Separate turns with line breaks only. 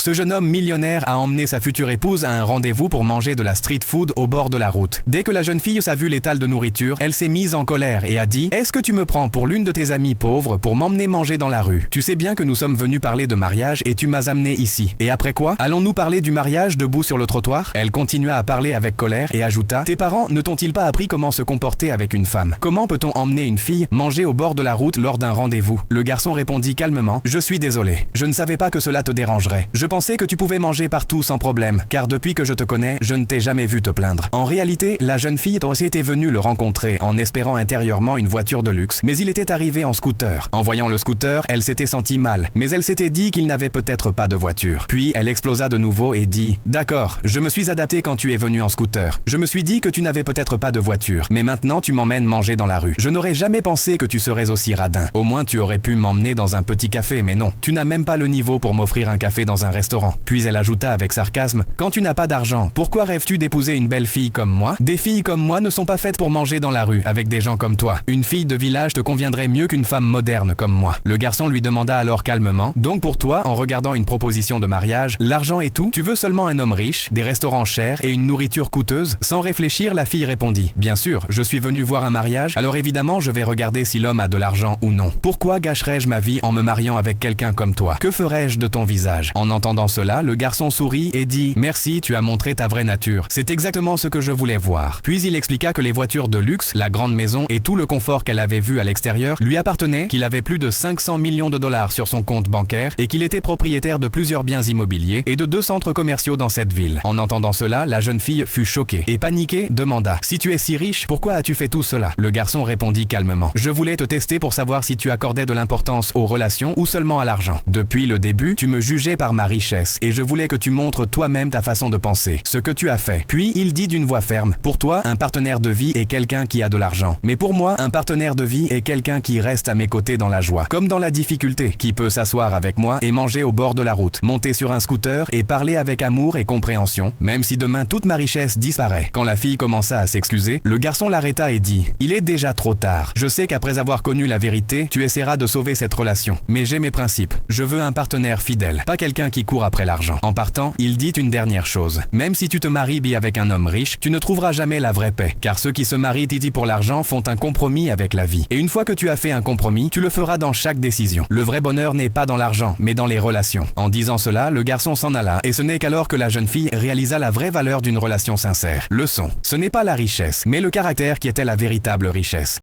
Ce jeune homme millionnaire a emmené sa future épouse à un rendez-vous pour manger de la street food au bord de la route. Dès que la jeune fille a vu l'étal de nourriture, elle s'est mise en colère et a dit « Est-ce que tu me prends pour l'une de tes amies pauvres pour m'emmener manger dans la rue? Tu sais bien que nous sommes venus parler de mariage et tu m'as amené ici. Et après quoi? Allons-nous parler du mariage debout sur le trottoir ?» Elle continua à parler avec colère et ajouta « Tes parents ne t'ont-ils pas appris comment se comporter avec une femme? Comment peut-on emmener une fille manger au bord de la route lors d'un rendez-vous ?» Le garçon répondit calmement « Je suis désolé. Je ne savais pas que cela te dérangerait. Je pensais que tu pouvais manger partout sans problème, car depuis que je te connais, je ne t'ai jamais vu te plaindre. » En réalité, la jeune fille aussi était venue le rencontrer en espérant intérieurement une voiture de luxe, mais il était arrivé en scooter. En voyant le scooter, elle s'était sentie mal, mais elle s'était dit qu'il n'avait peut-être pas de voiture. Puis elle explosa de nouveau et dit « D'accord, je me suis adapté quand tu es venu en scooter. Je me suis dit que tu n'avais peut-être pas de voiture, mais maintenant tu m'emmènes manger dans la rue. Je n'aurais jamais pensé que tu serais aussi radin. Au moins tu aurais pu m'emmener dans un petit café, mais non, tu n'as même pas le niveau pour m'offrir un café dans un restaurant. » Puis elle ajouta avec sarcasme « Quand tu n'as pas d'argent, pourquoi rêves-tu d'épouser une belle fille comme moi? Des filles comme moi ne sont pas faites pour manger dans la rue avec des gens comme toi. Une fille de village te conviendrait mieux qu'une femme moderne comme moi. » Le garçon lui demanda alors calmement « Donc pour toi, en regardant une proposition de mariage, l'argent est tout? Tu veux seulement un homme riche, des restaurants chers et une nourriture coûteuse? » Sans réfléchir, la fille répondit « Bien sûr, je suis venue voir un mariage, alors évidemment je vais regarder si l'homme a de l'argent ou non. Pourquoi gâcherais-je ma vie en me mariant avec quelqu'un comme toi? Que ferais-je de ton visage? » En entendant cela, le garçon sourit et dit « Merci, tu as montré ta vraie nature. C'est exactement ce que je voulais voir. » Puis il expliqua que les voitures de luxe, la grande maison et tout le confort qu'elle avait vu à l'extérieur lui appartenaient, qu'il avait plus de 500 millions de dollars sur son compte bancaire et qu'il était propriétaire de plusieurs biens immobiliers et de 2 centres commerciaux dans cette ville. En entendant cela, la jeune fille fut choquée et paniquée demanda « Si tu es si riche, pourquoi as-tu fait tout cela? » Le garçon répondit calmement « Je voulais te tester pour savoir si tu accordais de l'importance aux relations ou seulement à l'argent. Depuis le début, tu me jugeais par ma richesse et je voulais que tu montres toi-même ta façon de penser, ce que tu as fait. » Puis il dit d'une voix ferme « Pour toi, un partenaire de vie est quelqu'un qui a de l'argent. Mais pour moi, un partenaire de vie est quelqu'un qui reste à mes côtés dans la joie, comme dans la difficulté, qui peut s'asseoir avec moi et manger au bord de la route, monter sur un scooter et parler avec amour et compréhension, même si demain toute ma richesse disparaît. » Quand la fille commença à s'excuser, le garçon l'arrêta et dit « Il est déjà trop tard. Je sais qu'après avoir connu la vérité, tu essaieras de sauver cette relation. Mais j'ai mes principes. Je veux un partenaire fidèle, pas quelqu'un qui court après l'argent. » En partant, il dit une dernière chose. Même si tu te maries avec un homme riche, tu ne trouveras jamais la vraie paix, car ceux qui se marient pour l'argent font un compromis avec la vie. Et une fois que tu as fait un compromis, tu le feras dans chaque décision. Le vrai bonheur n'est pas dans l'argent, mais dans les relations. En disant cela, le garçon s'en alla, et ce n'est qu'alors que la jeune fille réalisa la vraie valeur d'une relation sincère. Leçon. Ce n'est pas la richesse, mais le caractère qui était la véritable richesse.